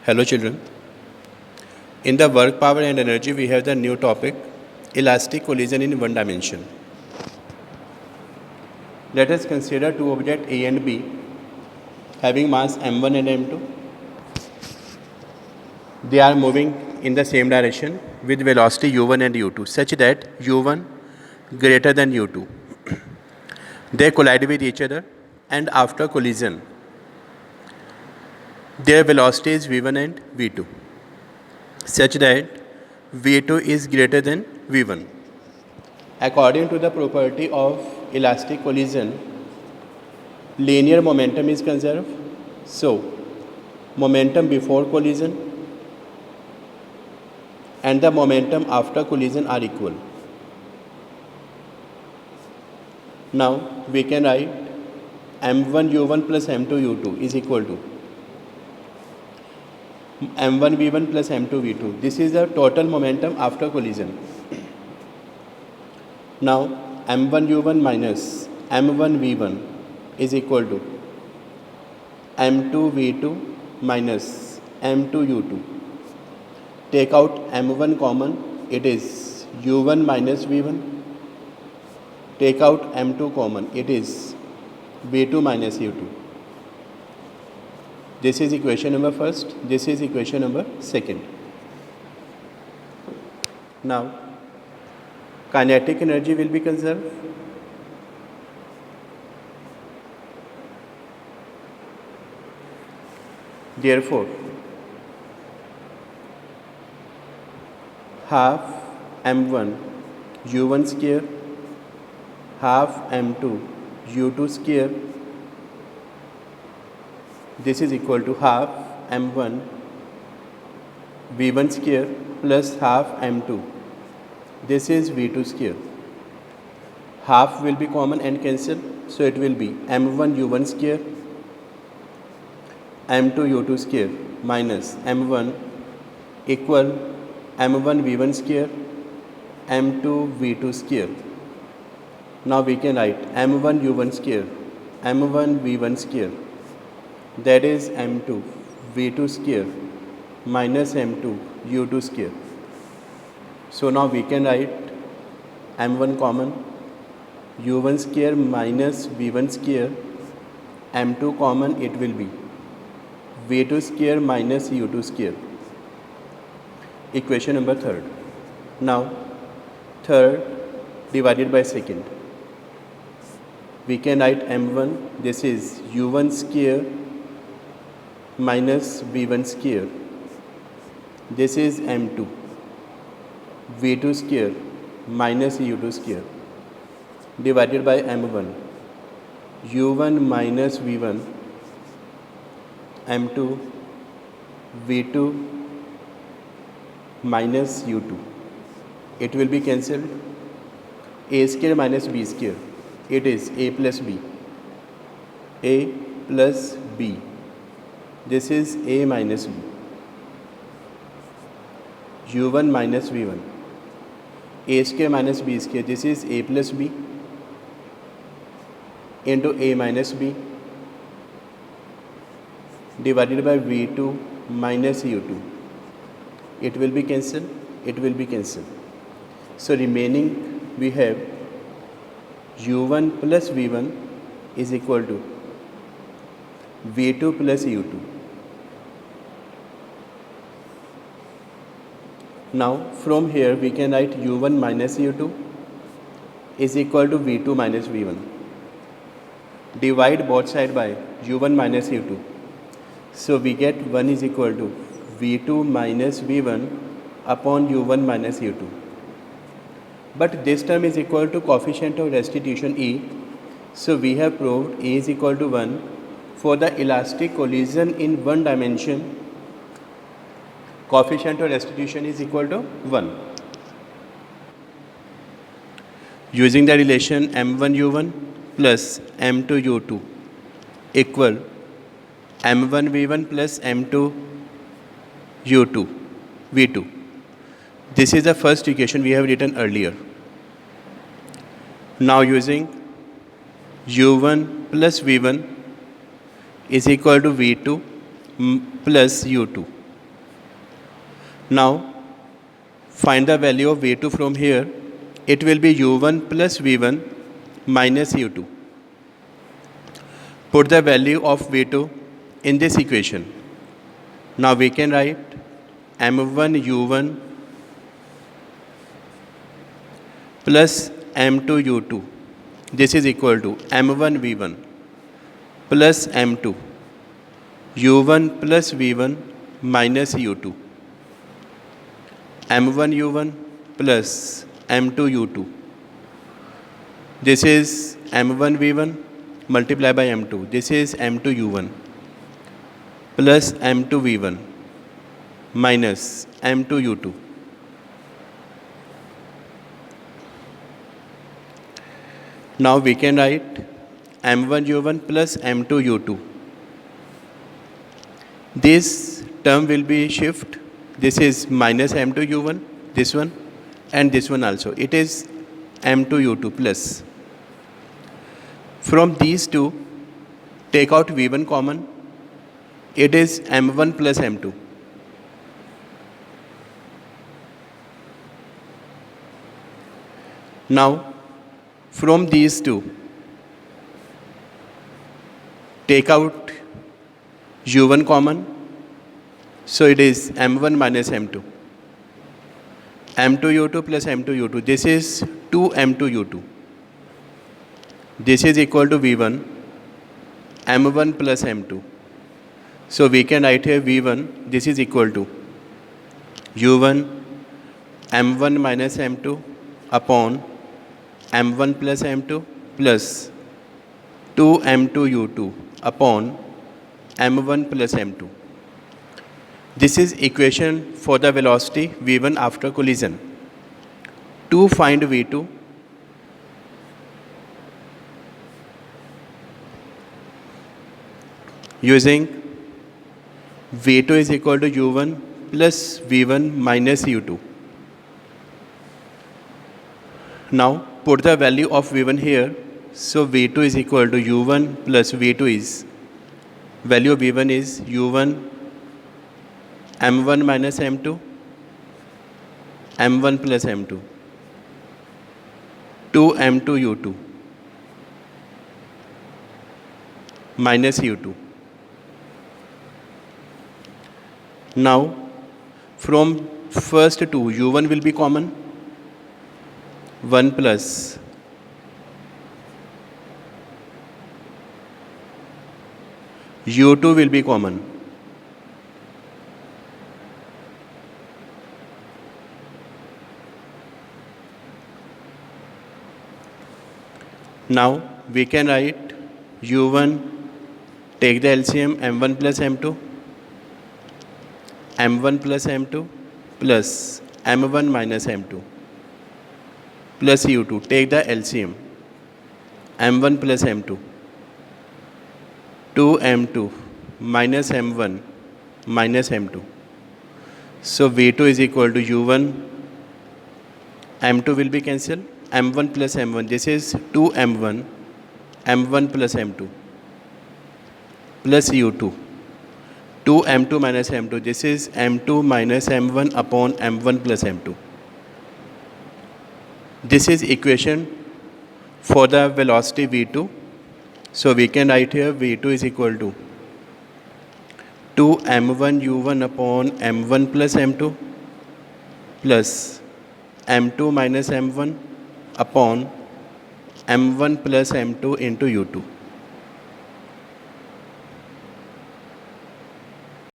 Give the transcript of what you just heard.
Hello children. In the work, power and energy, we have the new topic, elastic collision in one dimension. Let us consider two objects A and B having mass m1 and m2. They are moving in the same direction with velocity u1 and u2 such that u1 greater than u2. They collide with each other, and after collision, their velocity is v1 and v2 such that v2 is greater than v1. According to the property of elastic collision, linear momentum is conserved. So, momentum before collision and the momentum after collision are equal. Now, we can write m1 u1 plus m2 u2 is equal to m1 v1 plus m2 v2. This is the total momentum after collision. Now, m1 u1 minus m1 v1 is equal to m2 v2 minus m2 u2. Take out m1 common, it is u1 minus v1. Take out m2 common, it is v2 minus u2. This is equation number first, this is equation number second. Now, kinetic energy will be conserved. Therefore, half m1 u1 square half m2 u2 square, this is equal to half m1 v1 square plus half m2, this is v2 square. Half will be common and cancel, so it will be m1 u1 square m2 u2 square minus m1 equal m1 v1 square m2 v2 square. Now we can write m1 u1 square m1 v1 square, that is m2 v2 square minus m2 u2 square. So now we can write m1 common, u1 square minus v1 square, m2 common, it will be v2 square minus u2 square. Equation number third. Now, third divided by second. We can write m1, this is u1 square minus v1 square. This is m2 v2 square minus u2 square divided by m1 u1 minus v1 m2 v2 minus u2. It will be cancelled. A square minus b square, it is a plus b. A plus b, this is a minus b. u1 minus v1, a square minus b square, this is a plus b into a minus b divided by v2 minus u2. It will be cancelled, it will be cancelled. So remaining we have u1 plus v1 is equal to v2 plus u2. Now from here we can write u1 minus u2 is equal to v2 minus v1. Divide both sides by u1 minus u2. So we get 1 is equal to v2 minus v1 upon u1 minus u2. But this term is equal to coefficient of restitution E. So we have proved E is equal to 1 for the elastic collision in one dimension. Coefficient of restitution is equal to 1. Using the relation m1 u1 plus m2 u2 equal m1 v1 plus m2 u2 v2. This is the first equation we have written earlier. Now using u1 plus v1 is equal to v2 plus u2. Now find the value of V2 from here. It will be U1 plus V1 minus U2. Put the value of V2 in this equation. Now we can write M1 U1 plus M2 U2. This is equal to M1 V1 plus M2 U1 plus V1 minus U2. M1 U1 plus M2 U2. This is M1 V1 multiplied by M2. This is M2 U1 plus M2 V1 minus M2 U2. Now we can write M1 U1 plus M2 U2. This term will be shift. This is minus M2 U1, this one, and this one also. It is M2 U2 plus. From these two, take out V1 common. It is M1 plus M2. Now, from these two, take out U1 common. So it is M1 minus M2. M2 U2 plus M2 U2. This is 2 M2 U2. This is equal to V1 M1 plus M2. So we can write here V1. This is equal to U1 M1 minus M2 upon M1 plus M2 plus 2 M2 U2 upon M1 plus M2. This is equation for the velocity V1 after collision. To find V2, using V2 is equal to U1 plus V1 minus U2. Now put the value of V1 here. So V2 is equal to U1 plus V2 is, value of V1 is U1 M1 minus M2, M1 plus M2, 2 M2 U2 minus U2. Now from first two, U1 will be common, 1 plus U2 will be common. Now we can write U1, take the LCM M1 plus M2, M1 plus M2 plus M1 minus M2 plus U2, take the LCM M1 plus M2, 2 M2 minus M1 minus M2. So V2 is equal to U1, M2 will be cancelled, M1 plus M1, this is 2 M1, M1 plus M2 plus U2, 2 M2 minus M2, this is M2 minus M1 upon M1 plus M2. This is equation for the velocity V2. So we can write here V2 is equal to 2 M1 U1 upon M1 plus M2 plus M2 minus M1 upon M1 plus M2 into U2.